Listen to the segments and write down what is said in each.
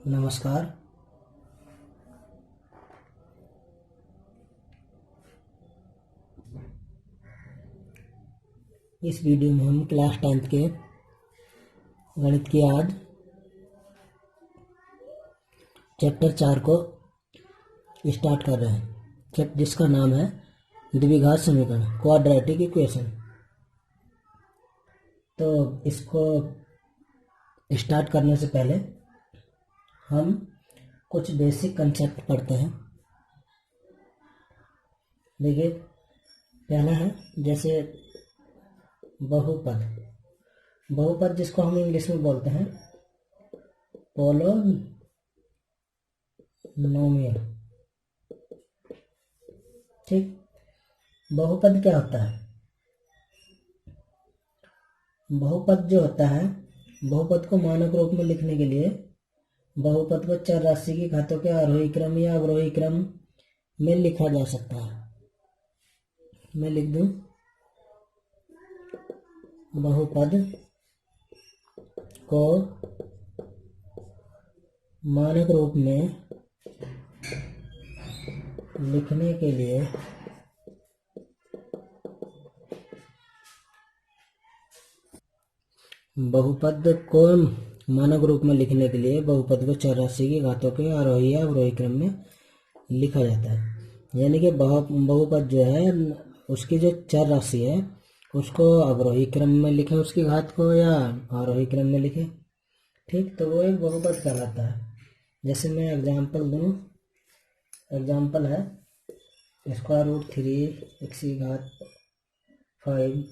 नमस्कार। इस वीडियो में हम क्लास 10th के गणित की आज चैप्टर 4 को स्टार्ट कर रहे हैं, जिसका नाम है द्विघात समीकरण, क्वाड्रेटिक इक्वेशन। तो इसको स्टार्ट करने से पहले हम कुछ बेसिक कंसेप्ट पढ़ते हैं। देखिए, पहला है जैसे बहुपद। बहुपद जिसको हम इंग्लिश में बोलते हैं पोलोनोमियल। ठीक, बहुपद क्या होता है? बहुपद जो होता है, बहुपद को मानक रूप में लिखने के लिए बहुपद को चर राशि की घातों के आरोही क्रम या अवरोही क्रम में लिखा जा सकता है। मैं लिख दूं, बहुपद को मानक रूप में लिखने के लिए बहुपद को मानक रूप में लिखने के लिए बहुपद को चर राशि की घातों के आरोही या अवरोही क्रम में लिखा जाता है। यानी कि बहुपद जो है उसकी जो चर राशि है उसको अवरोही क्रम में लिखें उसकी घात को, या आरोही क्रम में लिखें। ठीक, तो वो एक बहुपद कहलाता है। जैसे मैं एग्जांपल दूं, एग्जांपल है स्क्वायर रूट 3 एक्स की घात 5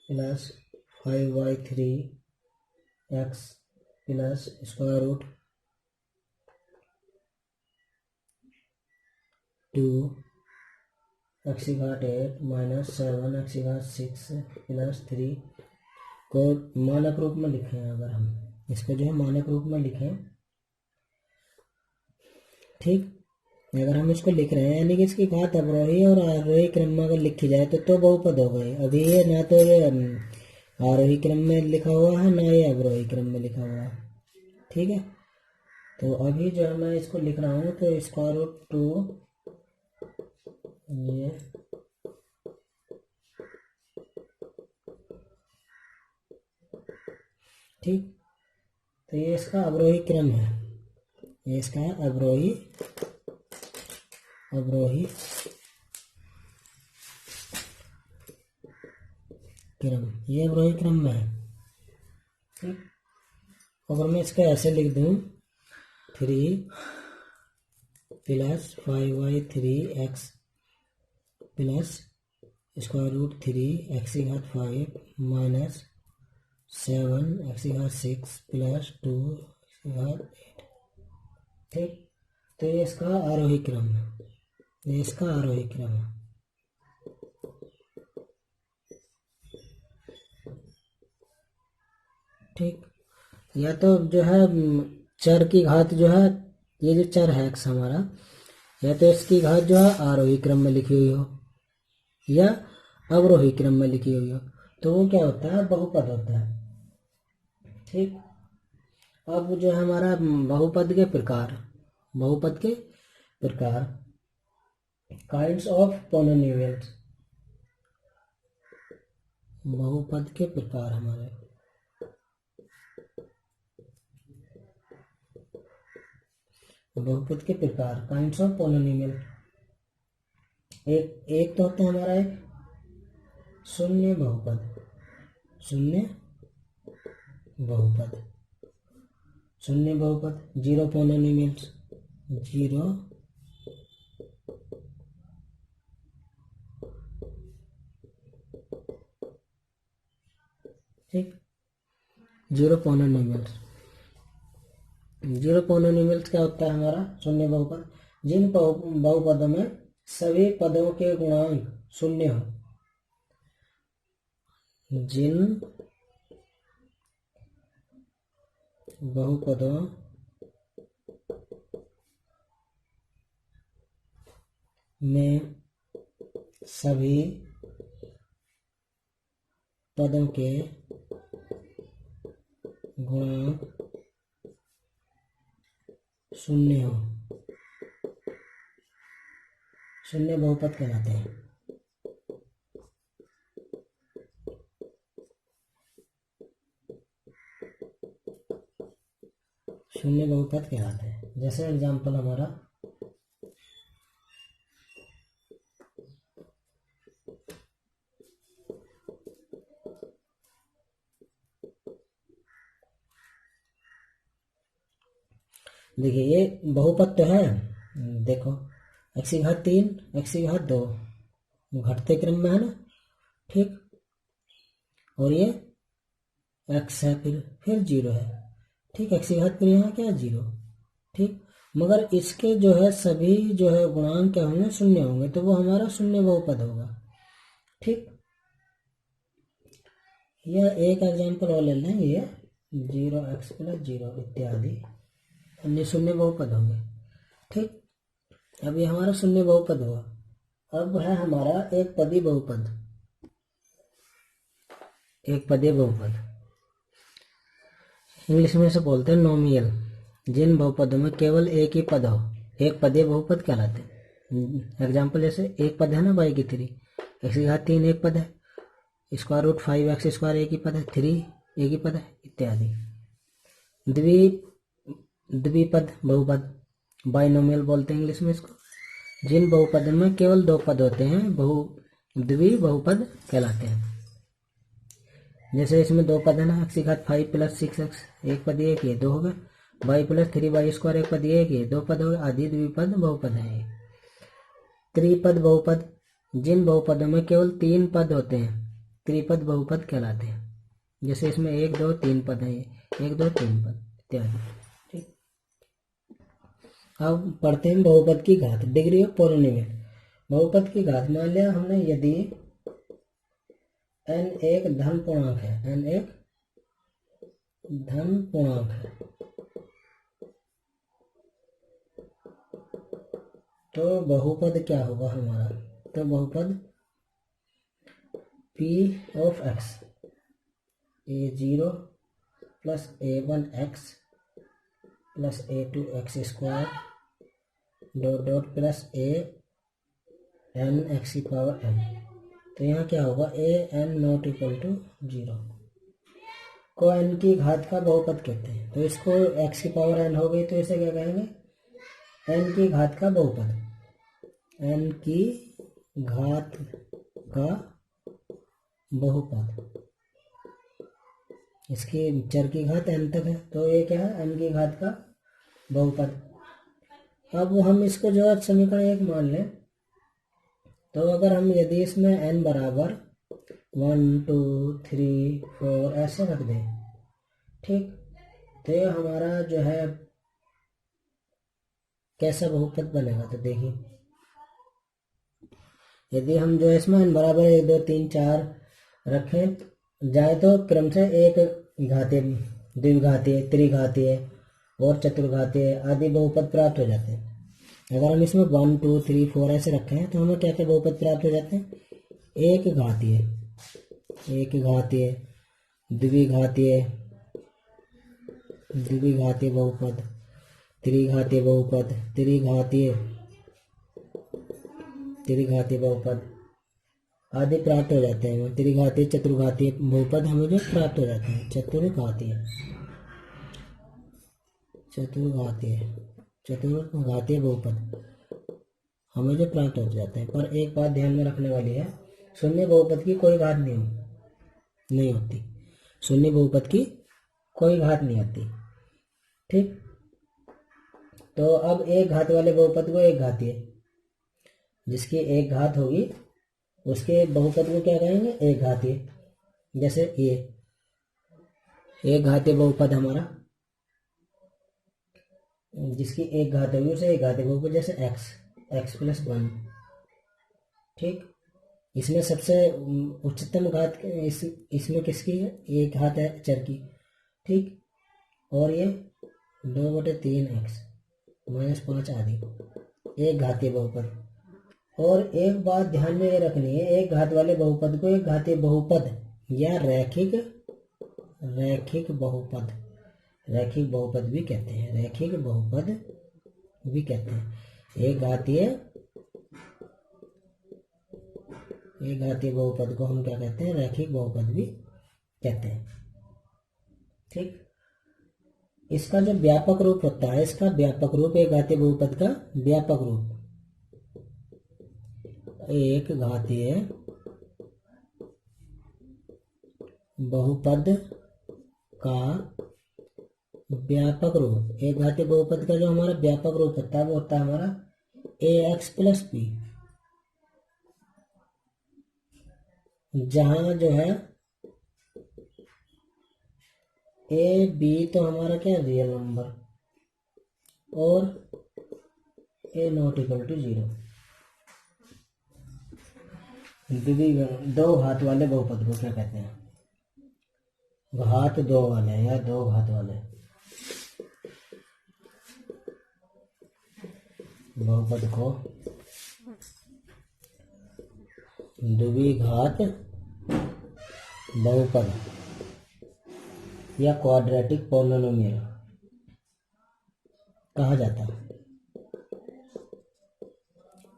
plus 5y3 x plus square root 2 x की घात 8 माइनस 7 एक्स की घात 6 प्लस 3 को मानक रूप में लिखें। अगर हम इसको जो है मानक रूप में लिखें, ठीक, अगर हम इसको लिख रहे हैं यानी कि इसकी घात अवरोही और आरोही क्रम में अगर लिखी जाए तो बहुपद हो गए। अभी ये ना तो ये आरोही क्रम में लिखा हुआ है, ना ये अवरोही क्रम में लिखा हुआ है। ठीक है, तो अभी जो है मैं इसको लिख रहा हूँ तो स्क्वायर रूट 2 ये ठीक, तो ये इसका अवरोही क्रम है, ये इसका है अवरोही क्रम, ये अवरोही क्रम में है। ठीक, अगर मैं इसका ऐसे लिख दूं 3 plus 5y3 x plus square root 3 x की घात 5 माइनस 7 एक्स की घात 6 प्लस 2 एक्स की घात 8। ठीक, तो ये इसका आरोही क्रम है, ये इसका आरोही क्रम है। ठीक, या तो जो है चर की घात जो है, ये जो चर है x हमारा, या तो इसकी घात जो है आरोही क्रम में लिखी हुई हो या अवरोही क्रम में लिखी हुई हो, तो वो क्या होता है? बहुपद होता है। ठीक, अब जो है हमारा बहुपद के प्रकार, बहुपद के प्रकार, काइंड्स ऑफ पोलिनोमियल्स, बहुपद के प्रकार हमारे बहुपद के प्रकार, काइंड्स ऑफ पोलिनोमियल। एक तो होता है हमारा एक शून्य बहुपद, शून्य बहुपद, शून्य बहुपद, जीरो पोलिनोमियल्स, जीरो ठीक, जीरो पोलिनोमियल्स। जीरो पोलिनोमियल्स क्या होता है हमारा? शून्य बहुपद, जिन बहुपदों में सभी पदों के गुणांक शून्य हो, जिन बहुपदों में सभी पदों के गुणांक शून्य हो, शून्य बहुपद कहलाते हैं। शून्य बहुपद कहलाते हैं। जैसे एग्जाम्पल हमारा देखिए, ये बहुपद तो है, देखो x की घात 3, x की घात 2 घटते क्रम में है ना, ठीक। और ये x है, फिर 0 है, ठीक। x की घात फिर यहाँ क्या है 0, ठीक। मगर इसके जो है सभी जो है गुणांक क्या होंगे, शून्य होंगे, तो वो हमारा शून्य बहुपद होगा, ठीक। यह एक एग्जाम्पल और ले लें, ये 0x + 0 इत्यादि अन्य शून्य बहुपद होंगे, ठीक। अब ये हमारा शून्य बहुपद हुआ। अब है हमारा एक पदी बहुपद। एक पदीय बहुपद इंग्लिश में से बोलते हैं नोमियल। जिन बहुपदों में केवल एक ही पद हो, एक पदीय बहुपद कहलाते हैं। एग्जाम्पल जैसे एक पद है ना y3, x की घात 3 एक पद है, √5x² एक ही पद है, 3 एक ही पद है इत्यादि। द्विपद बहुपद, बाइनोमियल बोलते हैं इंग्लिश में इसको। जिन बहुपदों में केवल 2 पद होते हैं द्वि बहुपद कहलाते हैं। जैसे इसमें 2 पद है ना, x की घात 5 + 6x एक पद एक, ये 2 हो गए, y + 3y² एक पद एक, ये 2 पद हो गए, आदि द्विपद बहुपद है। त्रिपद बहुपद, जिन बहुपदों में केवल 3 पद होते हैं त्रिपद बहुपद कहलाते हैं। जैसे इसमें 1 2 3 पद है, 1 2 3 पद इत्यादि, ठीक। अब पढ़ते हैं बहुपद की घात, डिग्री ऑफ पॉलिनोमियल। बहुपद की घात मान लिया हमने, यदि n एक धन पूर्णांक है, n एक धन पूर्णांक है, तो बहुपद क्या होगा हमारा, तो बहुपद p of x a0 + a1x + a2x² .. + a(n)(x⁴n). तो यहाँ क्या होगा, a(n) ≠ 0 को n की घात का बहुपद कहते हैं। तो इसको x⁴n हो गई, तो इसे क्या कहेंगे, n की घात का बहुपद, n की घात का बहुपद। इसकी चर की घात n तक है, तो ये क्या है, n की घात का बहुपद। अब हम इसको जो है समीकरण 1 मान लें, तो अगर हम यदि इसमें n बराबर 1 2 3 4 ऐसे रख दें, ठीक, तो ये हमारा जो है कैसा बहुपद बनेगा, तो देखिए, यदि हम जो है इसमें n बराबर 1 2 3 4 रखें जाए, तो क्रम से एक घातीय, द्विघातीय, त्रिघातीय और चतुर्घातीय आदि बहुपद प्राप्त हो जाते हैं। अगर हम इसमें 1 2 3 4 ऐसे रखें, तो हमें क्या क्या बहुपद प्राप्त हो जाते हैं, एक घातीय, द्विघातीय, द्विघातीय बहुपद, त्रिघातीय बहुपद, त्रिघातीय बहुपद आदि प्राप्त हो जाते हैं। त्रिघातीय चतुर्घातीय बहुपद हमें जो प्राप्त हो जाते हैं, चतुर्घातीय बहुपद हमें जो प्राप्त हो जाते हैं। पर एक बात ध्यान में रखने वाली है, शून्य बहुपद की कोई घात नहीं होती, शून्य बहुपद की कोई घात नहीं होती, ठीक। तो अब एक घात वाले बहुपद को एक घातीय, जिसकी एक घात होगी उसके बहुपद को क्या कहेंगे, एक घातीय। जैसे ये एक घातीय बहुपद हमारा, जिसकी एक घात होगी उसे एक घातीय बहुपद, जैसे x + 1, ठीक। इसमें सबसे उच्चतम घात इसमें किसकी है, एक घात है चर की, ठीक। और ये 2/3x -5 आदि एक घातीय बहुपद। और एक बात ध्यान में ये रखनी है, एक घात वाले बहुपद को एक घातीय बहुपद या रैखिक बहुपद भी कहते हैं, रैखिक बहुपद भी कहते हैं। एक घातीय बहुपद को हम क्या कहते हैं, रैखिक बहुपद भी कहते हैं। ठीक, इसका जो व्यापक रूप होता है, इसका व्यापक रूप, एक घातीय बहुपद का व्यापक रूप, एक घातीय बहुपद का व्यापक रूप, एक घातीय बहुपद का जो हमारा व्यापक रूप होता है वो होता है हमारा ax प्लस बी, जहां जो है ए बी तो हमारा क्या रियल नंबर और ए नॉट इक्वल टू 0। दो घात वाले बहुपद को क्या कहते हैं, घात दो वाले या दो घात वाले बहुपद को द्विघात बहुपद या क्वाड्रेटिक पॉलिनोमियल कहा जाता है।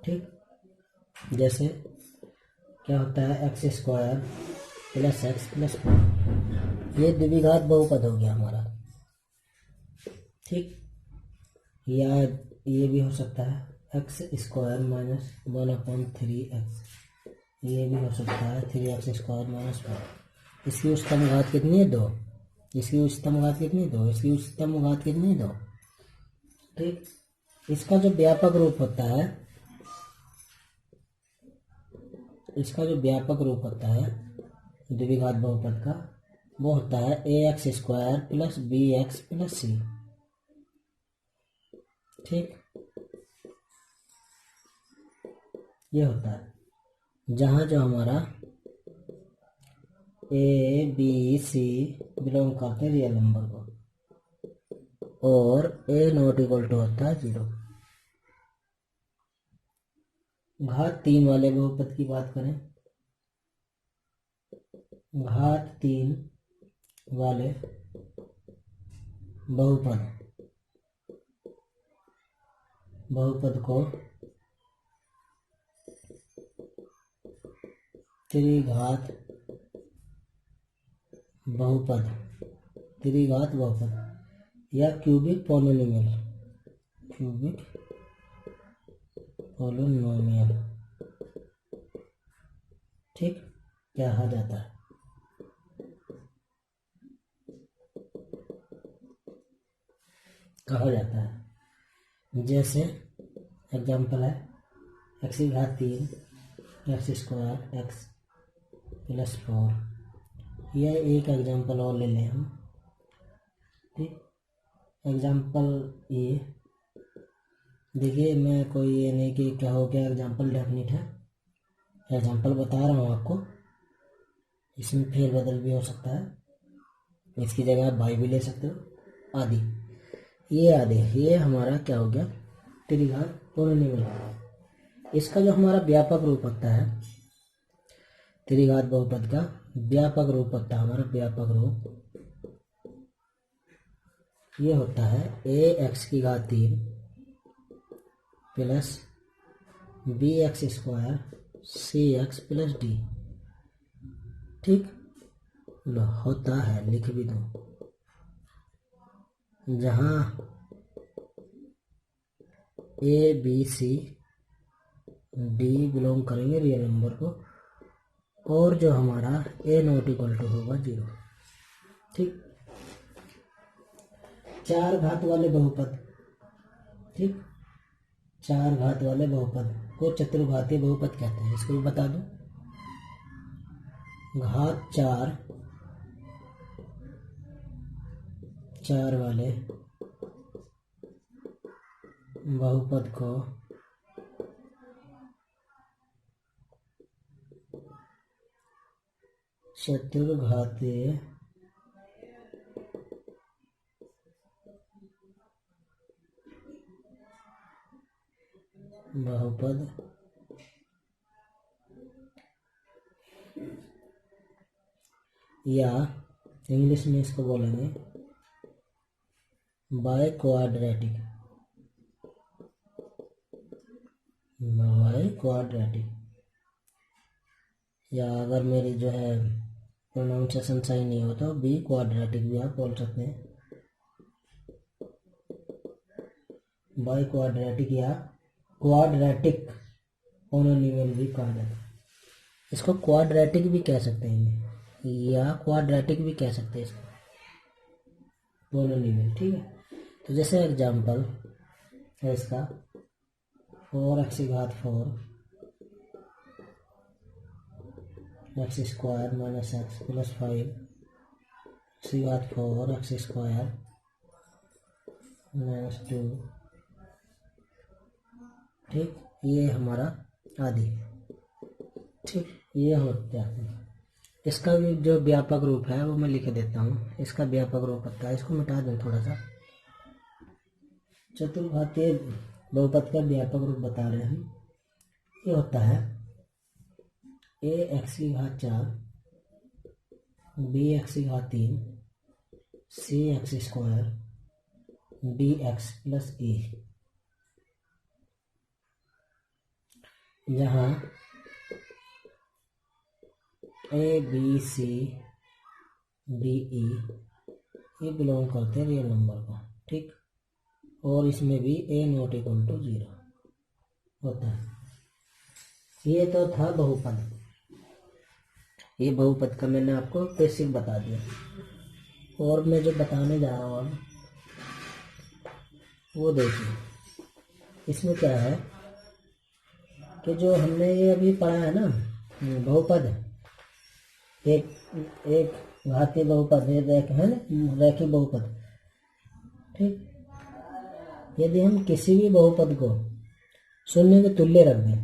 ठीक, जैसे क्या होता है, x square plus x plus 4, ये द्विघात बहुपद हो गया हमारा। ठीक, या ये भी हो सकता है एक्स स्क्वायर माइनस 1/3x, ये भी हो सकता है 3x स्क्वायर माइनस 4। इसकी उच्चतम घात कितनी है, 2। इसकी उच्चतम घात कितनी, 2। इसकी उच्चतम घात कितनी, 2। ठीक, इसका जो व्यापक रूप होता है, इसका जो व्यापक रूप होता है द्विघात बहुपद का, वो होता है ax square plus bx plus c। ठीक, ये होता है जहां जो हमारा ए बी सी बिलोंग करते हैं रियल नंबर को और ए नॉट इक्वल टू होता है 0। घात 3 वाले बहुपद की बात करें, घात 3 वाले बहुपद को त्रिघात बहुपद या क्यूबिक पॉलिनोमियल ठीक कहा जाता है। जैसे एग्जाम्पल है एक्स की घात 3 एक्स स्क्वायर एक्स प्लस 4। यह एक एग्जाम्पल और ले लें हम। ठीक, एग्जाम्पल ये देखिए, मैं कोई ये नहीं कि क्या हो गया एग्जाम्पल डेफिनिट है, एग्जाम्पल बता रहा हूँ आपको, इसमें फेरबदल भी हो सकता है, इसकी जगह आप भाई भी ले सकते हो, आदि। ये हमारा क्या हो गया, त्रिघात पॉलिनोमियल। इसका जो हमारा व्यापक रूप होता है, त्रिघात बहुपद का व्यापक रूप होता है हमारा व्यापक रूप, ये होता है ए एक्स की घात 3 plus B x square C x plus D. ठीक, होता है, लिख भी दो, जहां A B C D belong करेंगे रियल नंबर को और जो हमारा ए नॉट इक्वल टू होगा 0। ठीक, 4 घात वाले बहुपद, ठीक, 4 घात वाले बहुपद को चतुर्घातीय बहुपद कहते हैं। इसको भी बता दो, घात 4 वाले बहुपद को चतुर्घातीय बहुपद या इंग्लिश में इसको बोलेंगे बाय क्वाड्रेटिक बाई क्वाड्रेटिक, या अगर मेरी जो है प्रोनाउंसिएशन सही नहीं हो तो बी क्वाड्रेटिक भी आप बोल सकते हैं, बाई क्वाड्रेटिक या क्वाड्रेटिक पोलिनोमियल भी कहा जाता है। इसको क्वाड्रेटिक भी कह सकते हैं या क्वाड्रेटिक भी कह सकते हैं इसको पोलिनोमियल, ठीक है। तो जैसे एग्जांपल है इसका 4x⁴ x square minus x plus 5 x⁴ x square minus 2, ठीक, ये हमारा आदि, ठीक, ये होता है। इसका भी जो व्यापक रूप है वो मैं लिख देता हूँ। इसका व्यापक रूप होता है, इसको मिटा दूँ थोड़ा सा। चतुर्घातीय बहुपद का व्यापक रूप बता रहे हैं। ये होता है ax⁴ bx⁴ cx² dx plus e, जहाँ a b c d e ये बिलोंग करते हैं रियल नंबर को, ठीक, और इसमें भी a ≠ 0 होता है। ये तो था बहुपद। ये बहुपद का मैंने आपको बेसिक बता दिया, और मैं जो बताने जा रहा हूँ अब वो देखिए। इसमें क्या है कि जो हमने ये अभी पढ़ा है ना बहुपद, एक घातीय बहुपद है ना, रैखिक बहुपद, ठीक। यदि हम किसी भी बहुपद को शून्य के तुल्य रख दें,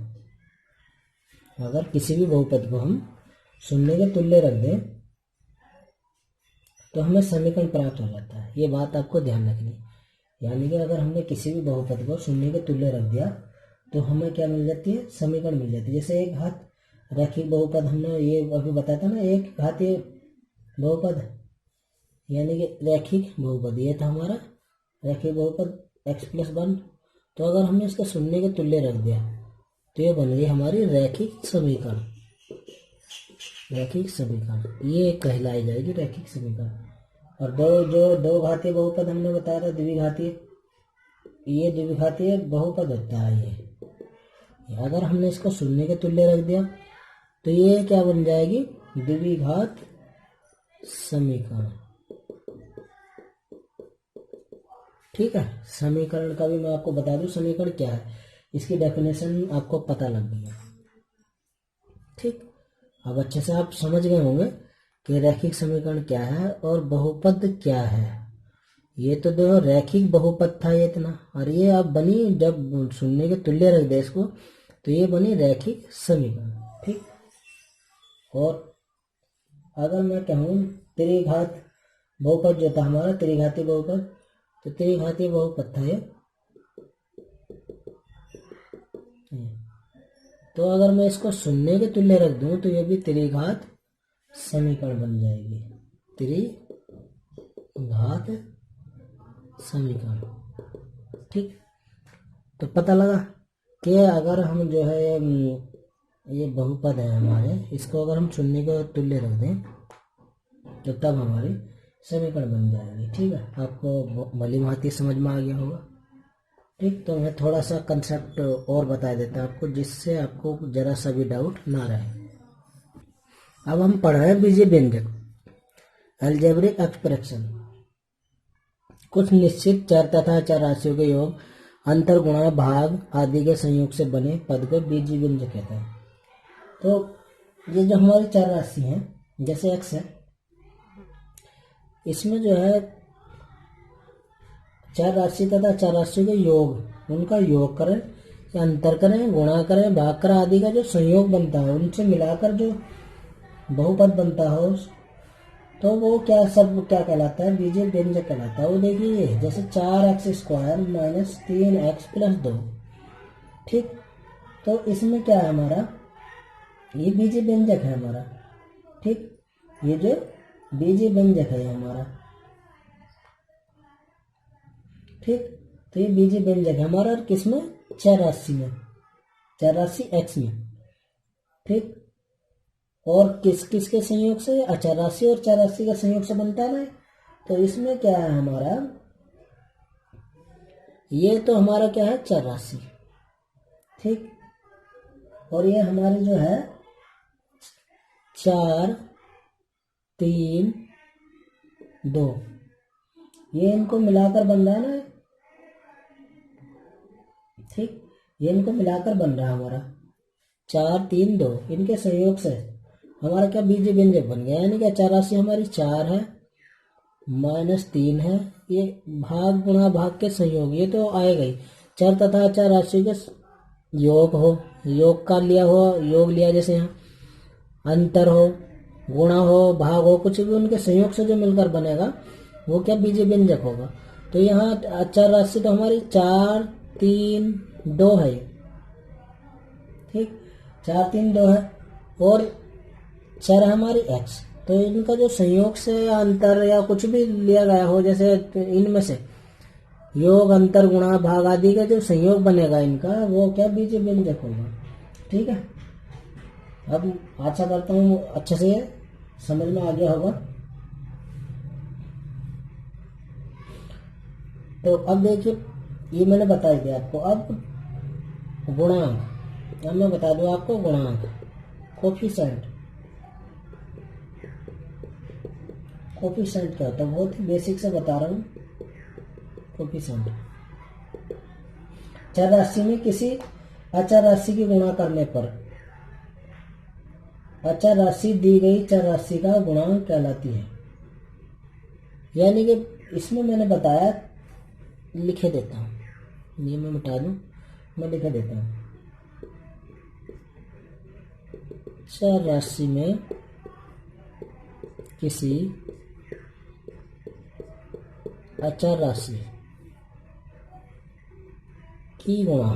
अगर किसी भी बहुपद को हम शून्य के तुल्य रख दें तो हमें समीकरण प्राप्त हो जाता है। ये बात आपको ध्यान रखनी, यानी कि अगर हमने किसी भी बहुपद को शून्य के तुल्य रख दिया तो हमें क्या मिल जाती है, समीकरण मिल जाती है। जैसे एक घात रैखिक बहुपद हमने ये अभी बताया था ना, एक घातीय बहुपद यानी कि रैखिक बहुपद, ये था हमारा रैखिक बहुपद x+1। तो अगर हमने इसका शून्य के तुल्य रख दिया तो ये बन गई हमारी रैखिक समीकरण। रैखिक समीकरण ये कहलाई जाएगी रैखिक समीकरण। और दो घातीय बहुपद हमने बताया था द्विघातीय, ये द्विघातीय बहुपद होता है। ये अगर हमने इसको शून्य के तुल्य रख दिया तो ये क्या बन जाएगी, द्विघात समीकरण, ठीक है। समीकरण का भी मैं आपको बता दूं, समीकरण क्या है, इसकी डेफिनेशन आपको पता लग गई है, ठीक। अब अच्छे से आप समझ गए होंगे कि रैखिक समीकरण क्या है और बहुपद क्या है। ये तो दो रैखिक बहुपद था ये इतना, और ये अब बनी, जब शून्य के तुल्य रख दे इसको तो ये बनी रैखिक समीकरण, ठीक। और अगर मैं कहूँ त्रिघात बहुपद जो था हमारा त्रिघातीय बहुपद, तो त्रिघातीय बहुपद था ये। तो अगर मैं इसको शून्य के तुल्य रख दूं तो ये भी त्रिघात समीकरण बन जाएगी, त्रिघात समीकरण, ठीक। तो पता लगा कि अगर हम जो है ये बहुपद है हमारे, इसको अगर हम शून्य के तुल्य रख दें तो तब हमारी समीकरण बन जाएगी, ठीक है। आपको भली भांति समझ में आ गया होगा, ठीक। तो मैं थोड़ा सा कंसेप्ट और बता देता हूँ आपको, जिससे आपको जरा सा भी डाउट ना रहे। अब हम पढ़ रहे हैं बीजीय व्यंजक, अलजेब्रिक एक्सप्रेशन। कुछ निश्चित चर तथा चर राशियों के योग, अंतर, गुणा, भाग आदि के संयोग से बने पद को बीजीय व्यंजक कहते हैं। तो ये जो हमारी चर राशि है, जैसे x है, इसमें जो है चर राशि तथा चर राशियों के योग, उनका योग करें या अंतर करें, गुणा करें, भाग करें आदि का जो संयोग बनता है, उनसे मिलाकर जो बहुपद बनता हो तो वो क्या सब क्या कहलाता है, बीजीय व्यंजक कहलाता है। वो देखिए जैसे 4x² माइनस 3x प्लस 2, ठीक। तो इसमें क्या है हमारा, ये बीजीय व्यंजक है हमारा, ठीक। ये जो बीजीय व्यंजक है हमारा, ठीक। तो ये बीजीय व्यंजक है हमारा, किसमें, चर राशि में, 84 एक्स में, ठीक। और किस किस के संयोग से, 84 और 84 के संयोग से बनता है ना। तो इसमें क्या है हमारा, ये तो हमारा क्या है 84, ठीक। और ये हमारे जो है 4 3 2, ये इनको मिलाकर बन रहा है ना, ठीक। ये इनको मिलाकर बन रहा है हमारा 4 3 2, इनके संयोग से हमारा क्या बीजीय व्यंजक बन गया। यानी कि 84 हमारी 4 है, -3 है, ये भाग गुणा भाग के संयोग, ये तो आएगा ही। चर तथा अचर राशि के योग हो, योग का लिया हो, योग लिया जैसे यहाँ, अंतर हो, गुणा हो, भाग हो, कुछ भी उनके संयोग से जो मिलकर बनेगा वो क्या बीजीय व्यंजक होगा। तो यहाँ अचर राशि तो हमारी 4 3 2 है, ठीक। 4 3 2 है, और चर है हमारी x। तो इनका जो संयोग से या अंतर या कुछ भी लिया गया हो, जैसे इनमें से योग अंतर गुणा भाग आदि का जो संयोग बनेगा इनका, वो क्या बीजीय व्यंजक होगा, ठीक है। अब आशा करता हूँ अच्छे से समझ में आ गया होगा। तो अब देखिए, ये मैंने बता दिया आपको। अब गुणांक, अब मैं बता दूं आपको गुणांक, कोफिशिएंट। कोफिशिएंट क्या होता है, बहुत ही बेसिक से बता रहा हूँ। कोफिशिएंट, चर राशि में किसी अचर राशि की गुणा करने पर अचर राशि दी गई चर राशि का गुणांक कहलाती है। यानी कि इसमें मैंने बताया, लिखे देता हूँ, ये मैं मिटा दूँ, मैं लिखे देता हूँ। चर राशि में किसी अचर राशि की गुणा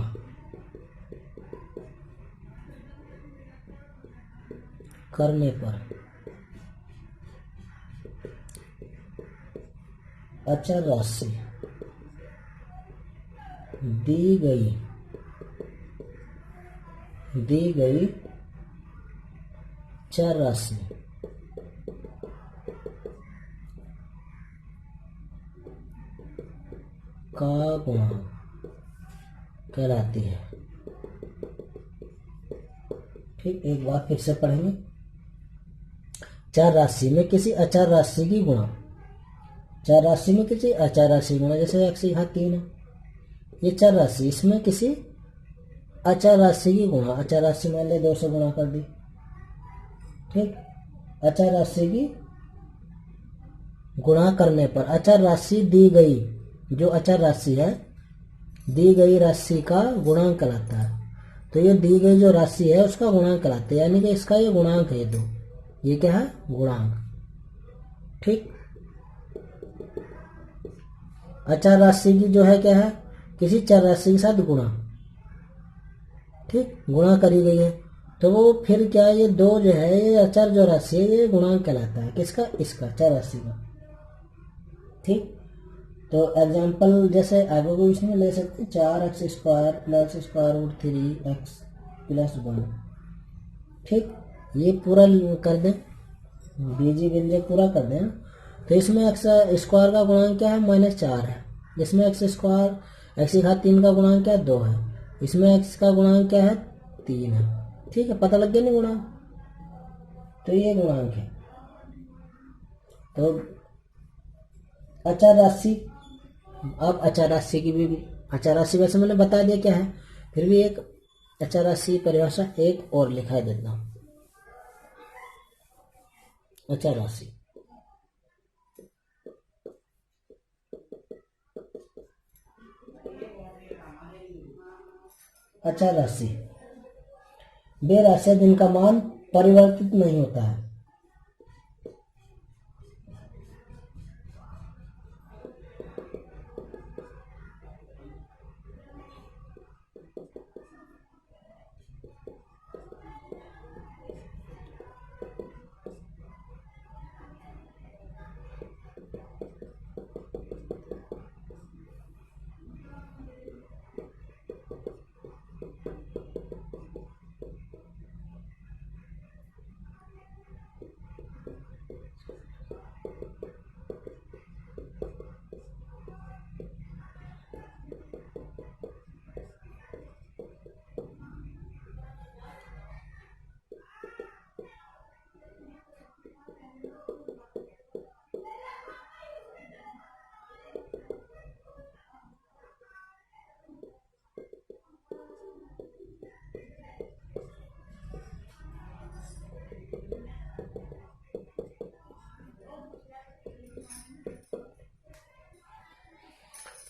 करने पर अचर राशि दी गई चर राशि का गुणांक कहलाती है, ठीक। एक बार फिर से पढ़ेंगे। चर राशि में किसी अचर राशि की गुणा, चर राशि में किसी अचर राशि गुणा, जैसे x यहाँ 3 है, ये चर राशि, इसमें किसी अचर राशि की गुणा, अचर राशि मान ले 2 से गुणा कर दी, ठीक। अचर राशि की गुणा करने पर अचर राशि दी गई, जो अचर राशि है दी गई राशि का गुणांक कहलाता है। तो ये दी गई जो राशि है उसका गुणांक कहलाता है, यानी कि इसका ये गुणांक है, ये क्या है गुणांक, ठीक। अचर राशि की जो है क्या है, किसी चर राशि के साथ गुणा, ठीक, गुणा करी गई है। तो वो फिर क्या है, ये 2 जो है, ये अचर जो राशि है ये गुणांक कहलाता है, किसका, इसका, चर राशि का, ठीक। तो एग्जाम्पल जैसे आगे को इसमें ले सकते हैं, 4x² + (3x+1), ठीक। ये पूरा कर दें, बीजीय व्यंजक पूरा कर दें। तो इसमें x² का गुणांक क्या है, -4 है। इसमें x² x घात 3 का गुणांक क्या है, 2 है। इसमें x का गुणांक क्या है, 3 है, ठीक है। पता लग गया नहीं गुणांक, तो ये गुणांक है। तो अचर राशि, अब अचर राशि की भी, अचर राशि वैसे मैंने बता दिया क्या है, फिर भी एक अचर राशि परिभाषा एक और लिखा देता हूं। अचर राशि, अचर राशि वे राशि जिनका मान परिवर्तित नहीं होता है।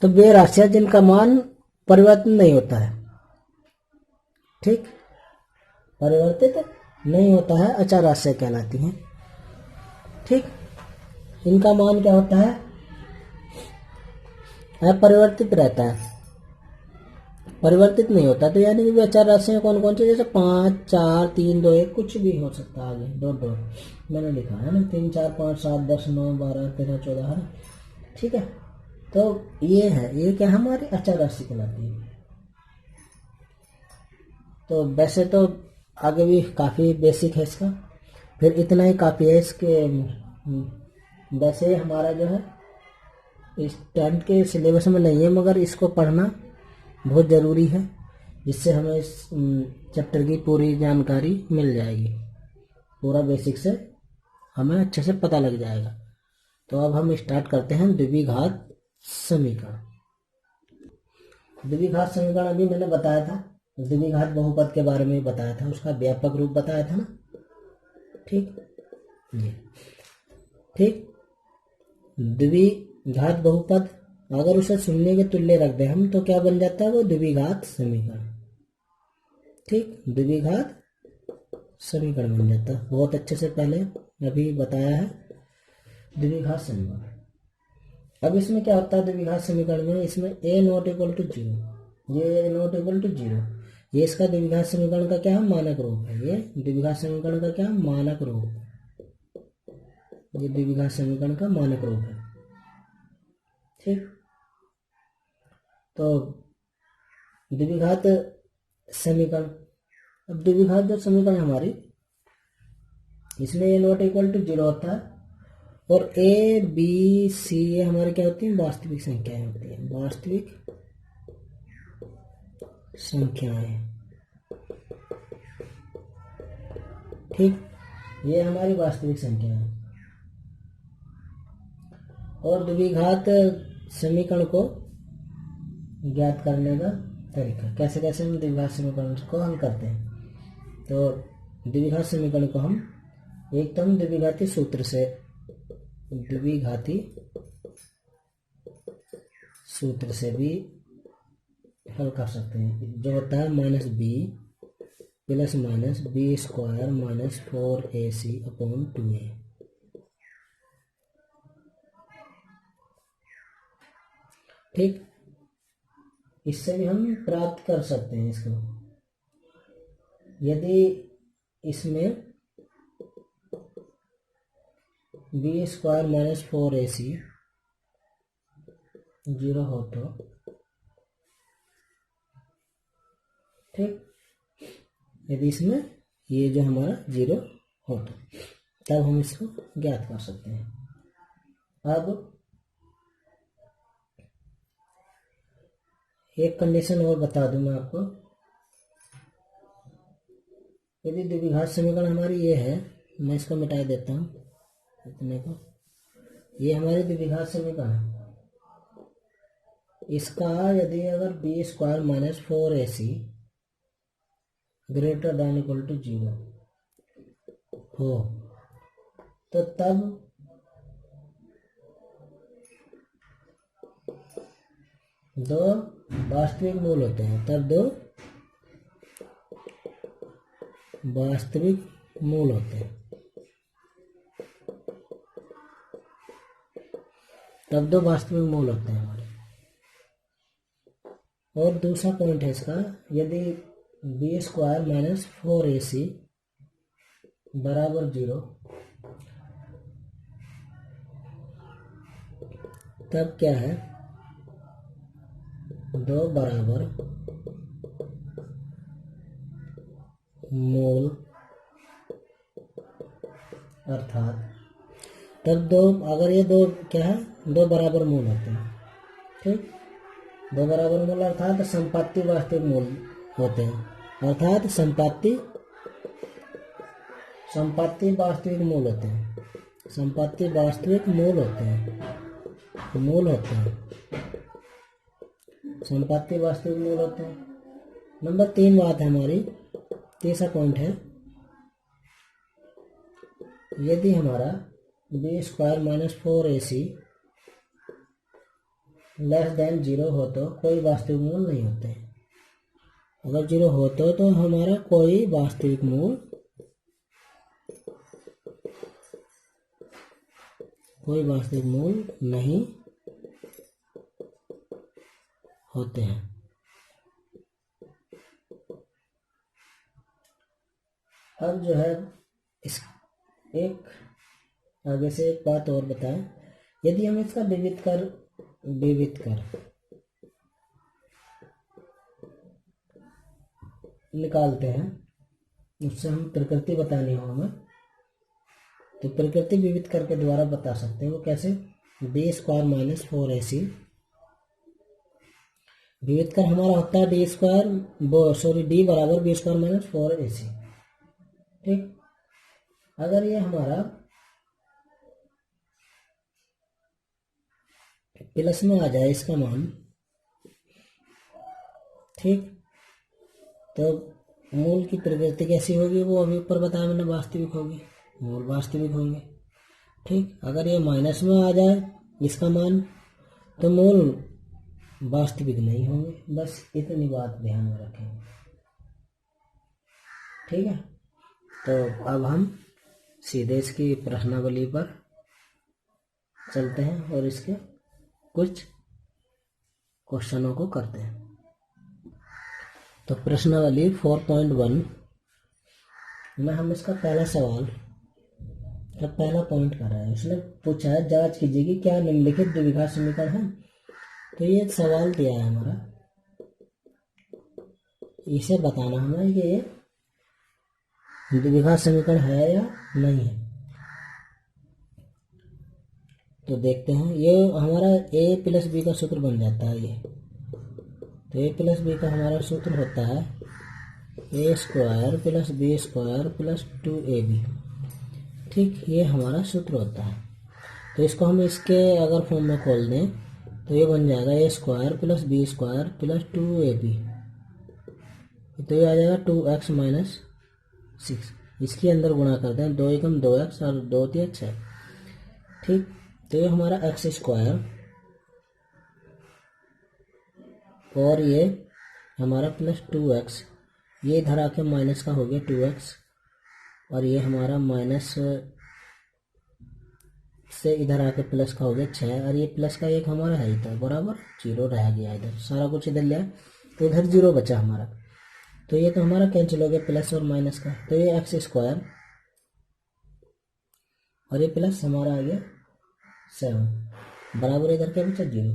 तो वे राशियां जिनका मान परिवर्तन नहीं होता है, ठीक, परिवर्तित नहीं होता है, अचर राशियां कहलाती हैं। ठीक, इनका मान क्या होता है, अपरिवर्तित रहता है, परिवर्तित नहीं होता। तो यानी कि अचर राशियां कौन कौन सी, जैसे 5, 4, 3, 2, 1 कुछ भी हो सकता है, आगे डॉट डॉट मैंने लिखा है ना, 3, 4, 5, 7, 10, 9, 12, 13, 14 है ना। ठीक है, तो ये है, ये क्या हमारी अचर राशि कहलाती है। तो वैसे तो आगे भी काफ़ी बेसिक है इसका, फिर इतना ही काफ़ी है इसके। वैसे हमारा जो है इस 10th के सिलेबस में नहीं है, मगर इसको पढ़ना बहुत ज़रूरी है, जिससे हमें इस चैप्टर की पूरी जानकारी मिल जाएगी, पूरा बेसिक से हमें अच्छे से पता लग जाएगा। तो अब हम स्टार्ट करते हैं द्विघात समीकरण। द्विघात समीकरण अभी मैंने बताया था, द्विघात बहुपद के बारे में बताया था, उसका व्यापक रूप बताया था ना। ठीक, ये ठीक, द्विघात बहुपद अगर उसे शून्य के तुल्य रख दें हम, तो क्या बन जाता है, वो द्विघात समीकरण। ठीक, द्विघात समीकरण बन जाता है, बहुत अच्छे से पहले अभी बताया है द्विघात समीकरण। अब इसमें क्या होता है द्विघात समीकरण में, इसमें a नॉट इक्वल टू 0, ये नॉट इक्वल टू 0, ये इसका द्विघात समीकरण का क्या है, मानक रूप है। ये द्विघात समीकरण का क्या, मानक रूप, ये द्विघात समीकरण का मानक रूप है। ठीक, तो द्विघात समीकरण, अब द्विघात जो समीकरण हमारी, इसमें a नॉट इक्वल टू 0 होता है, और ए बी सी ये हमारी क्या होती है, वास्तविक संख्याएं होती हैं, वास्तविक संख्याएं। ठीक, ये हमारी वास्तविक संख्या है। और द्विघात समीकरण को ज्ञात करने का तरीका, कैसे कैसे हम द्विघात समीकरण को हल करते हैं। तो द्विघात समीकरण को हम एकदम द्विघाती सूत्र से, द्विघाती सूत्र से भी हल कर सकते हैं, जो होता है -b plus minus B square minus 4ac upon 2a। ठीक, इससे भी हम प्राप्त कर सकते हैं इसको, यदि इसमें बी स्क्वायर माइनस 4ac 0 हो तो, ठीक, यदि इसमें ये जो हमारा 0 हो तो तब हम इसको ज्ञात कर सकते हैं। अब एक कंडीशन और बता दूं मैं आपको, यदि द्विघात समीकरण हमारी ये है, मैं इसको मिटा देता हूँ इतने को, ये हमारी द्विघात समीकरण है, इसका यदि अगर B square minus 4ac greater than equal to 0 हो, तो तब दो वास्तविक मूल होते हैं, तब दो वास्तविक मूल होते हैं, तब दो वास्तविक मूल होते हैं हमारे। और दूसरा पॉइंट है इसका, यदि बी स्क्वायर माइनस 4ac बराबर 0, तब क्या है, दो बराबर मूल, अर्थात तब दो, अगर ये दो क्या है, दो बराबर मूल होते हैं। ठीक, दो बराबर मूल अर्थात संपाती वास्तविक मूल होते हैं, अर्थात संपाती वास्तविक मूल होते हैं, संपाती वास्तविक मूल होते हैं, मूल होते हैं, संपाती वास्तविक मूल होते हैं। नंबर 3 बात है हमारी, तीसरा पॉइंट है, यदि हमारा B square minus 4ac less than zero हो तो कोई वास्तविक मूल नहीं होते हैं। अगर जीरो हो तो हमारा कोई वास्तविक मूल नहीं होते हैं। अब जो है इस एक आगे से एक बात और बताएं, यदि हम इसका विविध कर निकालते हैं, उससे हम प्रकृति बतानी हो हमें, तो प्रकृति विविध कर के द्वारा बता सकते हैं। वो कैसे? बी स्क्वायर माइनस 4ac विविध कर हमारा होता है डी बराबर बी स्क्वायर माइनस 4ac। ठीक, अगर ये हमारा प्लस में आ जाए इसका मान, ठीक, तो मूल की प्रकृति कैसी होगी? वो अभी ऊपर बताया मैंने, वास्तविक होगी, मूल वास्तविक होंगे। ठीक, अगर ये माइनस में आ जाए इसका मान, तो मूल वास्तविक नहीं होंगे। बस इतनी बात ध्यान में रखेंगे। ठीक है, तो अब हम सीधे इसकी प्रश्नावली पर चलते हैं और इसके कुछ क्वेश्चनों को करते हैं। तो प्रश्नावली 4.1 में हम इसका पहला सवाल का पहला पॉइंट कर रहे हैं। उसने पूछा है जांच कीजिए कि क्या निम्नलिखित द्विघात समीकरण है। तो ये एक सवाल दिया है हमारा, इसे बताना हमें कि ये द्विघात समीकरण है या नहीं है। तो देखते हैं, ये हमारा a प्लस बी का सूत्र बन जाता है। ये तो a प्लस बी का हमारा सूत्र होता है a square plus B square plus 2ab। ठीक, ये हमारा सूत्र होता है। तो इसको हम इसके अगर फॉर्म में खोल दें तो ये बन जाएगा a square plus B square plus 2ab। तो ये आ जाएगा 2x माइनस 6। इसके अंदर गुणा करते हैं, 2 एकम 2x और 2 तिया 6। ठीक, तो ये हमारा एक्स स्क्वायर और ये हमारा प्लस 2x, ये इधर आके माइनस का हो गया 2x, और ये हमारा माइनस से इधर आके प्लस का हो गया 6, और ये प्लस का एक हमारा है ही था बराबर 0 रह गया। इधर सारा कुछ इधर लिया तो इधर 0 बचा हमारा। तो ये तो हमारा कैंसिल हो गया प्लस और माइनस का। तो ये एक्स स्क्वायर और ये प्लस हमारा आ गया 7 बराबर इधर क्या बचा 0।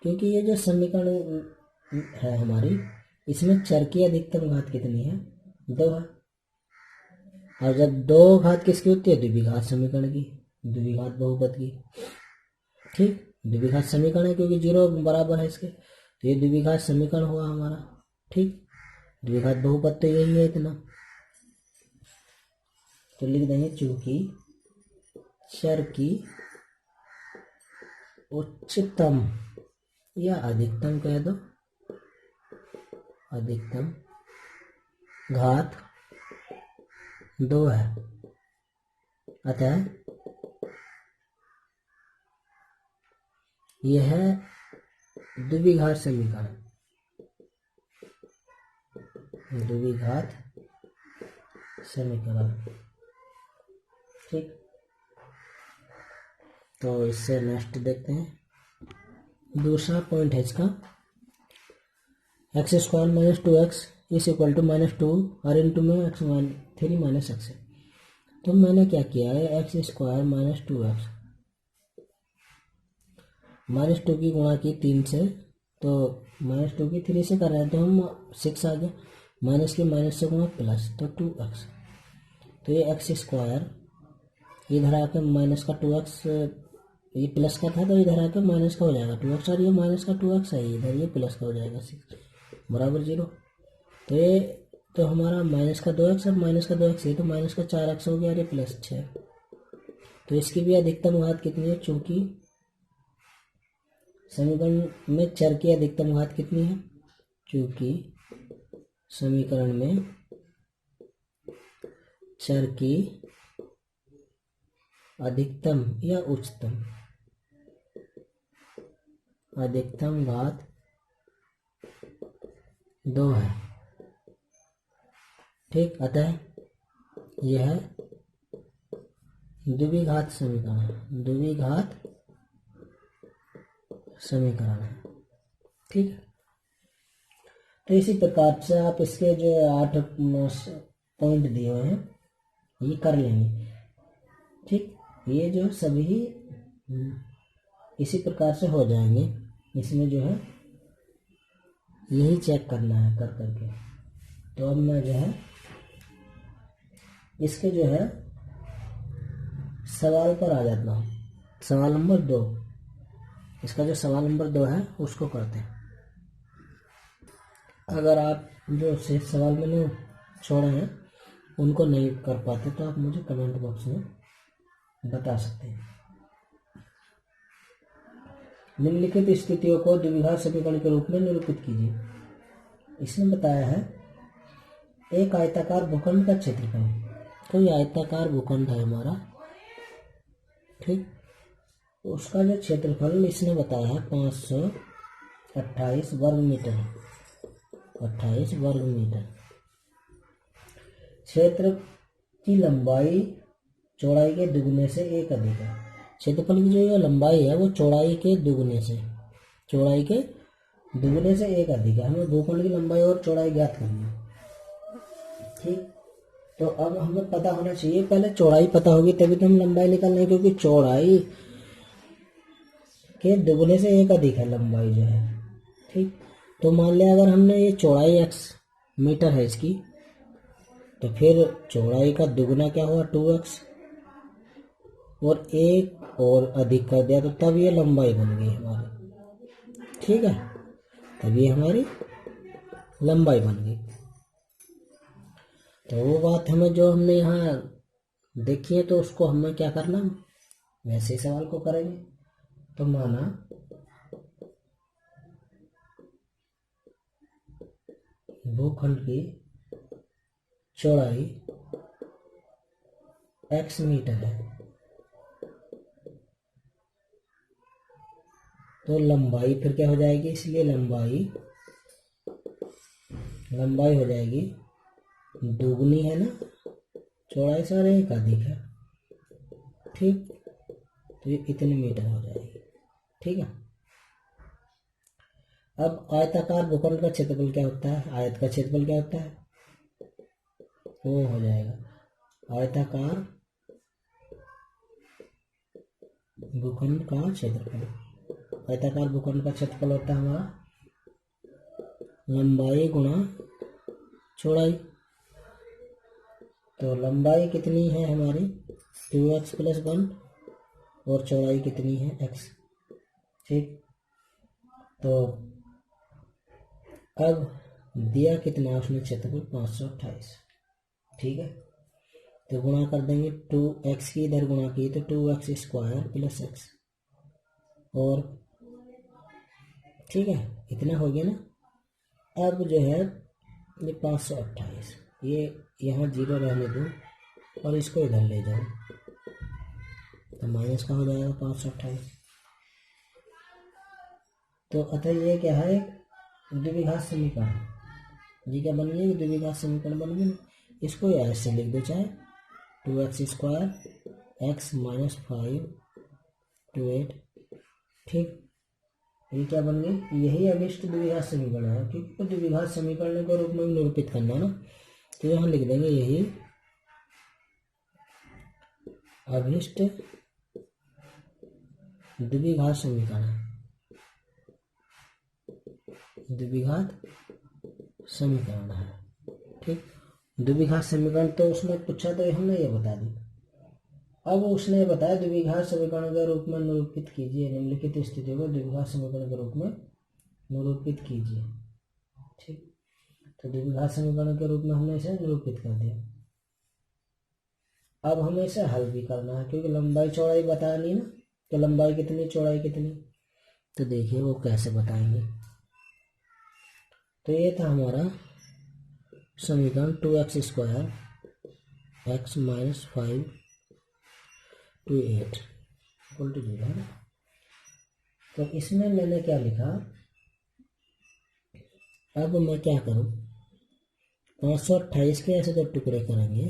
क्योंकि ये जो समीकरण है हमारी, इसमें चर की अधिकतम घात कितनी है? 2 है। और जब 2 घात किसकी होती है? द्विघात समीकरण की, द्विघात बहुपद की। ठीक, द्विघात समीकरण है क्योंकि 0 बराबर है इसके, तो ये द्विघात समीकरण हुआ हमारा। ठीक, द्विघात बहुपद तो यही है इतना। तो लिख देंगे चूंकि चर की उच्चतम या अधिकतम कह दो, अधिकतम घात 2 है, अतः यह है द्विघात समीकरण, द्विघात समीकरण। ठीक, तो इससे नेक्स्ट देखते हैं। दूसरा पॉइंट है इसका, x square minus 2x is equal to -2 और इंटू में एक्स 3 माइनस एक्स है। तो मैंने क्या किया है, एक्स स्क्वायर माइनस 2x -2 की गुणा की 3 से, तो -2 की 3 से कर रहे हैं तो हम 6 आ गया, माइनस की माइनस से गुणा प्लस तो 2x। तो ये एक्स स्क्वायर इधर आकर माइनस का 2x, ये प्लस का था तो इधर आकर माइनस का हो जाएगा 2x, और ये माइनस का 2x है इधर, ये प्लस का हो जाएगा 6 बराबर 0। तो ये तो हमारा माइनस का 2x और माइनस का 2x, ये तो माइनस का 4x हो गया और ये प्लस 6। तो इसकी भी अधिकतम घात कितनी है? चूंकि समीकरण में चर की अधिकतम घात कितनी है? क्योंकि समीकरण में चर की अधिकतम या उच्चतम अधिकतम घात 2 है। ठीक, अतः यह द्विघात समीकरण है, द्विघात समीकरण है। ठीक, तो इसी प्रकार से आप इसके जो 8 पॉइंट दिए हुए हैं ये कर लेंगे। ठीक, ये जो सभी इसी प्रकार से हो जाएंगे। इसमें जो है यही चेक करना है कर करके। तो अब मैं जो है इसके जो है सवाल पर आ जाता हूँ। सवाल नंबर 2, इसका जो सवाल नंबर 2 है उसको करते हैं। अगर आप जो से सवाल मैंने छोड़े हैं उनको नहीं कर पाते तो आप मुझे कमेंट बॉक्स में बता सकते हैं। निम्नलिखित स्थितियों को द्विघात समीकरण के रूप में निरूपित कीजिए। इसमें बताया है एक आयताकार भूखंड का क्षेत्रफल, कोई आयताकार भूखंड है हमारा, ठीक, उसका जो क्षेत्रफल इसने बताया है 528 वर्ग मीटर, 28 वर्ग मीटर। क्षेत्र की लंबाई चौड़ाई के दुगने से एक अधिक है। क्षेत्रफल की जो ये लंबाई है वो चौड़ाई के दुगने से, चौड़ाई के दुगने से एक अधिक है। हमें भूखंड की लंबाई और चौड़ाई ज्ञात करनी है। ठीक, तो अब हमें पता होना चाहिए, पहले चौड़ाई पता होगी तभी तो हम लंबाई निकालेंगे, क्योंकि चौड़ाई के दुगने से एक अधिक है लंबाई जो है। ठीक, तो मान लिया अगर हमने ये चौड़ाई x मीटर है इसकी, तो फिर चौड़ाई का दुगना क्या हुआ 2x, और एक और अधिक कर दिया तो तब ये लंबाई बन गई हमारी। ठीक है, तब ये हमारी लंबाई बन गई। तो वो बात हमें जो हमने यहाँ देखी है तो उसको हमें क्या करना, वैसे ही सवाल को करेंगे। तो माना भूखंड की चौड़ाई x मीटर है, तो लंबाई फिर क्या हो जाएगी, इसलिए लंबाई हो जाएगी दुगनी है ना चौड़ाई से, और एक अधिक है। ठीक, तो ये इतने मीटर हो जाएगी। ठीक है, अब आयताकार भूखंड का क्षेत्रफल क्या होता है, आयत का क्षेत्रफल क्या होता है, वो हो जाएगा आयताकार भूखंड का क्षेत्रफल। आयताकार भूखंड का क्षेत्रफल होता है हमारा लंबाई गुणा चौड़ाई। तो लंबाई कितनी है हमारी 2x + 1 और चौड़ाई कितनी है x। ठीक, तो अब दिया कितना उसने क्षेत्रफल 528। ठीक है, तो गुणा कर देंगे 2x की इधर गुणा की तो 2x² + x, और ठीक है इतना हो गया ना। अब जो है ये 528, ये यहाँ 0 रहने दो और इसको इधर ले जाओ तो माइनस का हो जाएगा 528। तो अतः ये क्या है, द्विघात समीकरण। ये क्या बन गई, द्विघात समीकरण बन गई। इसको ऐसे लिख दो, चाहे 2x² x - 5 to 8। ठीक, ये क्या बन गई, यही अभिष्ट द्विघात समीकरण है, क्योंकि द्विघात समीकरण के रूप में निरूपित करना है ना। तो यहाँ लिख देंगे यही अभिष्ट द्विघात समीकरण, द्विघात समीकरण है। ठीक, द्विघात समीकरण तो उसने पूछा तो हमने ये बता दी। अब उसने बताया द्विघात समीकरण के रूप में निरूपित कीजिए, निम्नलिखित स्थितियों को द्विघात समीकरण के रूप में निरूपित कीजिए। ठीक, तो द्विघात समीकरण के रूप में हमने इसे निरूपित कर दिया। अब हमें इसे हल भी करना है, क्योंकि लंबाई चौड़ाई बतानी ना, तो लंबाई कितनी चौड़ाई कितनी, तो देखिए वो कैसे बताएंगे। तो ये था हमारा समीकरण 2x² x - 5 to 8 = 0 है। तो इसमें मैंने क्या लिखा, अब मैं क्या करूं, 528 के ऐसे तो टुकड़े करेंगे,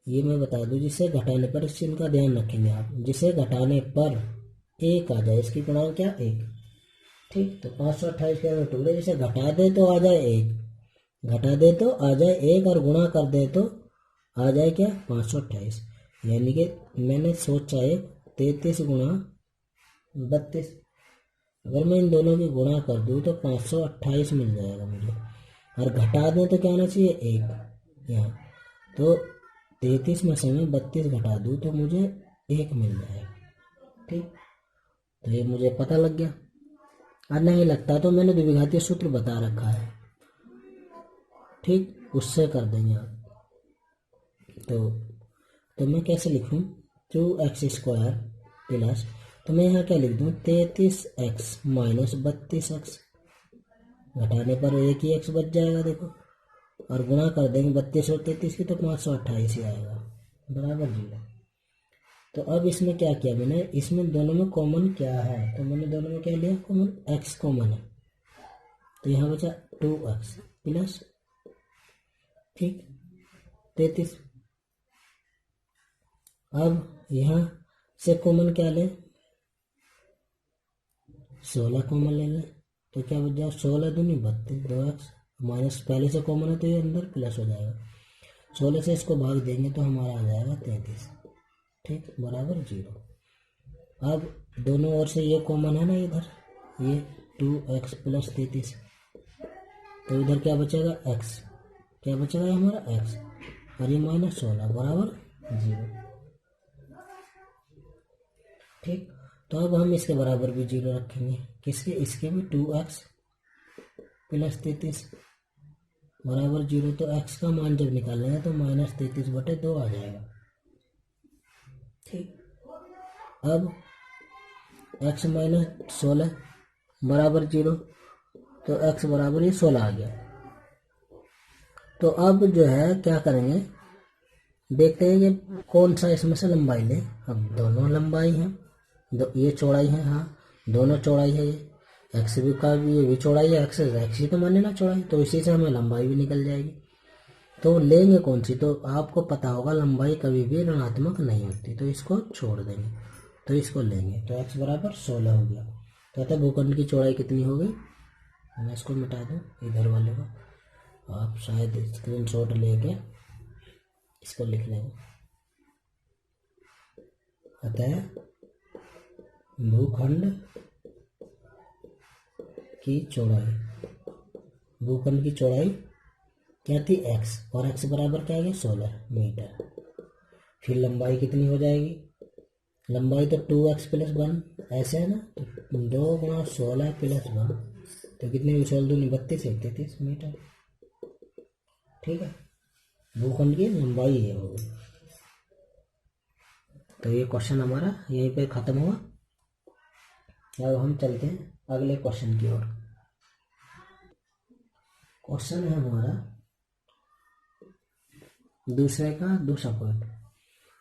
ये मैं बता दूं, जिसे घटाने पर इस चिन्ह का ध्यान रखेंगे आप, जिसे घटाने पर एक आ जाए, इसकी गुणांक क्या, एक। ठीक, तो 528 के ऐसे टुकड़े, जिसे घटा दे तो आ जाए एक, घटा दे तो आ जाए एक, और गुणा कर दे तो आ जाए क्या, 528। यानी कि मैंने सोचा है 33 गुणा 32, अगर मैं इन दोनों की गुणा कर दूं तो 528 मिल जाएगा मुझे, और घटा दें तो क्या आना चाहिए, एक यहाँ। तो 33 में से मैं 32 घटा दूं तो मुझे एक मिल जाएगा। ठीक, तो ये मुझे पता लग गया, और नहीं लगता तो मैंने द्विघातीय सूत्र बता रखा है। ठीक, उससे कर देंगे आप। तो मैं कैसे लिखूं, 2x² प्लस, तो मैं यहाँ क्या लिख दूं, 33x माइनस 32x, घटाने पर एक ही x बच जाएगा देखो, और गुणा कर देंगे 32 और 33 की तो 528 ही आएगा, बराबर 0। तो अब इसमें क्या किया मैंने, इसमें दोनों में कॉमन क्या है, तो मैंने दोनों में क्या लिया, कॉमन, x कॉमन है, तो यहाँ बचा 2x प्लस, ठीक, 33। अब यहाँ से कॉमन क्या लें, 16 कॉमन ले लें, तो क्या बच जाएगा, 16 दूनी 32, 2x माइनस, पहले से कॉमन है तो ये अंदर प्लस हो जाएगा, 16 से इसको भाग देंगे तो हमारा आ जाएगा 33। ठीक, बराबर 0। अब दोनों ओर से ये कॉमन है ना, इधर ये 2x प्लस 33, तो इधर क्या बचेगा, x, क्या बचेगा हमारा x, और ये माइनस 16 बराबर 0। ठीक, तो अब हम इसके बराबर भी 0 रखेंगे, किसके, इसके भी 2x प्लस 33 बराबर 0। तो x का मान जब निकालेंगे तो माइनस 33/2 आ जाएगा। ठीक, अब x माइनस 16 बराबर 0, तो x बराबर ये 16 आ गया। तो अब जो है क्या करेंगे, देखते हैं कि कौन सा इसमें से लंबाई ले। अब दोनों लंबाई हैं, ये चौड़ाई है, हाँ दोनों चौड़ाई है, ये एक्स भी का भी, ये भी चौड़ाई है, एक्स ही तो माने ना चौड़ाई, तो इसी से हमें लंबाई भी निकल जाएगी। तो लेंगे कौन सी, तो आपको पता होगा लंबाई कभी भी ऋणात्मक नहीं होती, तो इसको छोड़ देंगे, तो इसको लेंगे, तो x बराबर 16 हो गया। तो अतः भूखंड की चौड़ाई कितनी हो गई, मैं इसको मिटा दूँ इधर वाले को, आप शायद स्क्रीनशॉट लेके इसको लिख लेंगे। अतः भूखंड की चौड़ाई, भूखंड की चौड़ाई क्या थी, x, और x बराबर क्या है 16 मीटर। फिर लंबाई कितनी हो जाएगी, लंबाई तो 2x प्लस 1 ऐसे है ना, तो 2 गुणा 16 प्लस 1, तो कितने भी 16 दूनी 32 है, 33 मीटर। ठीक है, भूखंड की लंबाई ये होगी। तो ये क्वेश्चन हमारा यहीं पे खत्म हुआ। अब हम चलते हैं अगले क्वेश्चन की ओर। क्वेश्चन है हमारा दूसरे का दूसरा पॉइंट।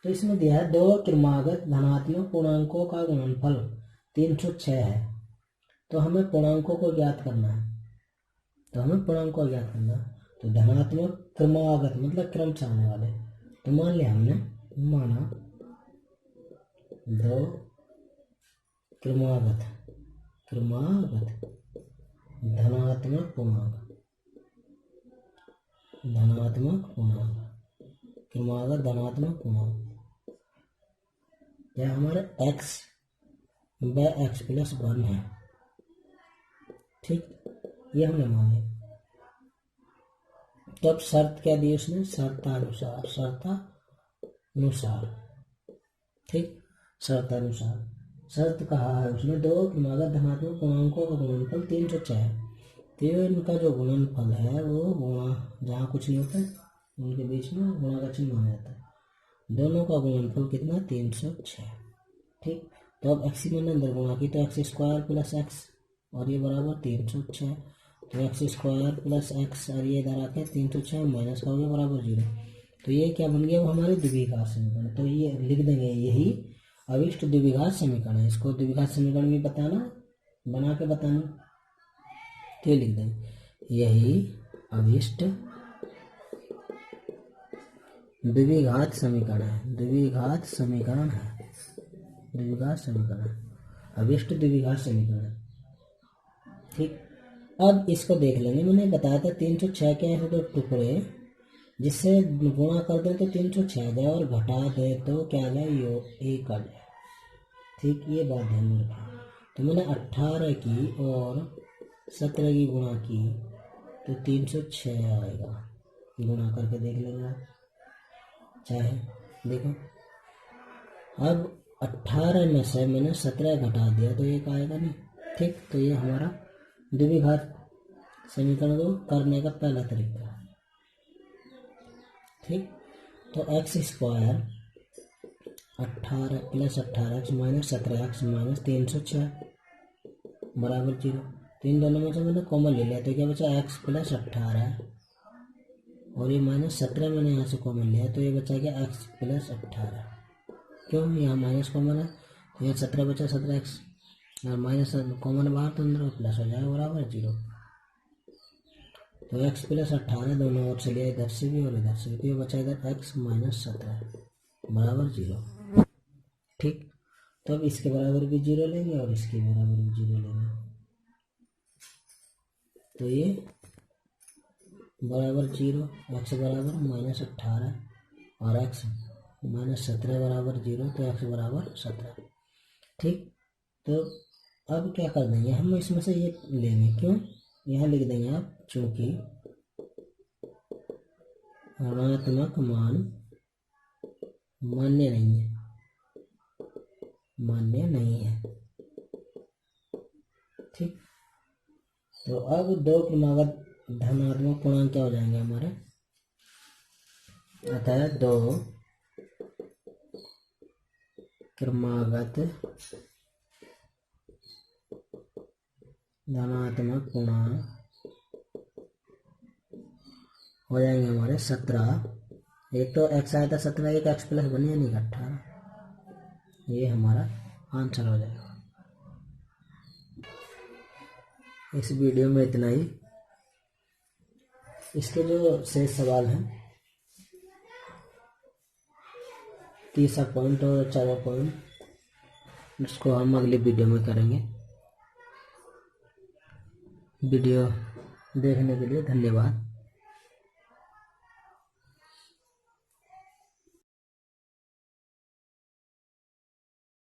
तो इसमें दिया है दो क्रमागत धनात्मक पूर्णांकों का गुणनफल 306 है, तो हमें पूर्णांकों को ज्ञात करना है, तो हमें पूर्णांक को ज्ञात करना है। तो धनात्मक क्रमागत मतलब क्रम से आने वाले, तो मान लिया हमने, माना दो क्रमागत धनात्मक पूर्णांक, क्रमागत धनात्मक पूर्णांक, यह हमारे x बाय x प्लस 1 है। ठीक, ये हमने मान लिया। तो अब शर्त क्या दी उसने, शर्तानुसार, ठीक, शर्तानुसार शर्त कहा है उसने, दो क्रमागत धनात्मक पूर्णांकों का गुणनफल 306 है, तो इनका जो गुणनफल है वो गुणा, जहाँ कुछ नहीं होता उनके बीच में गुणा का चिन्ह माना जाता है, दोनों का गुणनफल कितना 306। ठीक, तो अब x मैंने अंदर गुणा की, तो x² प्लस x, और ये बराबर 306, तो x² प्लस x, और ये इधर आके 306 माइनस का हो गया बराबर 0। तो ये क्या बन गया, वो हमारे द्विघात समीकरण, तो ये लिख देंगे यही, अभिष्ट द्विघात समीकरण है, इसको द्विघात समीकरण भी बताना, बना के बताना। तो लिख दें यही अभिष्ट द्विघात समीकरण है, द्विघात समीकरण है, द्विघात समीकरण, अभिष्ट द्विघात समीकरण। ठीक, अब इसको देख लेंगे। मैंने बताया था 306 के ऐसे दो टुकड़े जिससे गुणा कर दे तो 306 आ जाए और घटा दे तो क्या आ जाए, यो 1 आ जाए। ठीक, ये बात ध्यान में रखें। तो मैंने 18 की और 17 की गुणा की तो 306 आएगा। गुणा करके देख लेंगे आप चाहे, देखो अब 18 में से मैंने 17 घटा दिया तो 1 आएगा नहीं। ठीक, तो ये हमारा द्विघात समीकरण को करने का पहला तरीका है। ठीक, तो x square 18 plus 18 minus 17 minus 306 बराबर 0। तो इन दोनों में से मैंने कॉमन ले लिया तो क्या बचा, एक्स प्लस 18 और ये माइनस 17 मैंने यहाँ से कॉमन लिया तो ये बचा क्या, एक्स प्लस 18। क्यों, यहाँ माइनस कॉमन है तो यहाँ 17 बचा, 17 एक्स और माइनस कॉमन बाहर तो अंदर प्लस हो जाएगा बराबर 0। तो एक्स प्लस 18 दोनों ओर से लिया, इधर से भी और इधर से भी, तो ये बचा इधर एक्स माइनस 17 बराबर 0। ठीक, तो अब इसके बराबर भी 0 लेंगे और इसके बराबर भी 0 लेंगे तो ये बराबर 0, एक्स बराबर माइनस 18 और एक्स माइनस 17 बराबर 0, तो एक्स बराबर 17। ठीक, तो अब क्या कर देंगे हम, इसमें से ये लेंगे, क्यों यहाँ लिख देंगे आप, चूंकि ऋणात्मक मान मान्य नहीं है, मान्य नहीं है। ठीक, तो अब दो क्रमागत धनात्मक पूर्णांक क्या हो जाएंगे हमारे, अतः दो क्रमागत धनात्मक पूर्णांक हो जाएंगे हमारे 17। एक तो एक्स आया था 17, एक एक्स प्लस बने नहीं 18, ये हमारा आंसर हो जाएगा। इस वीडियो में इतना ही। इसके जो शेष सवाल हैं 30 पॉइंट और 4 पॉइंट, उसको हम अगली वीडियो में करेंगे। वीडियो देखने के लिए धन्यवाद।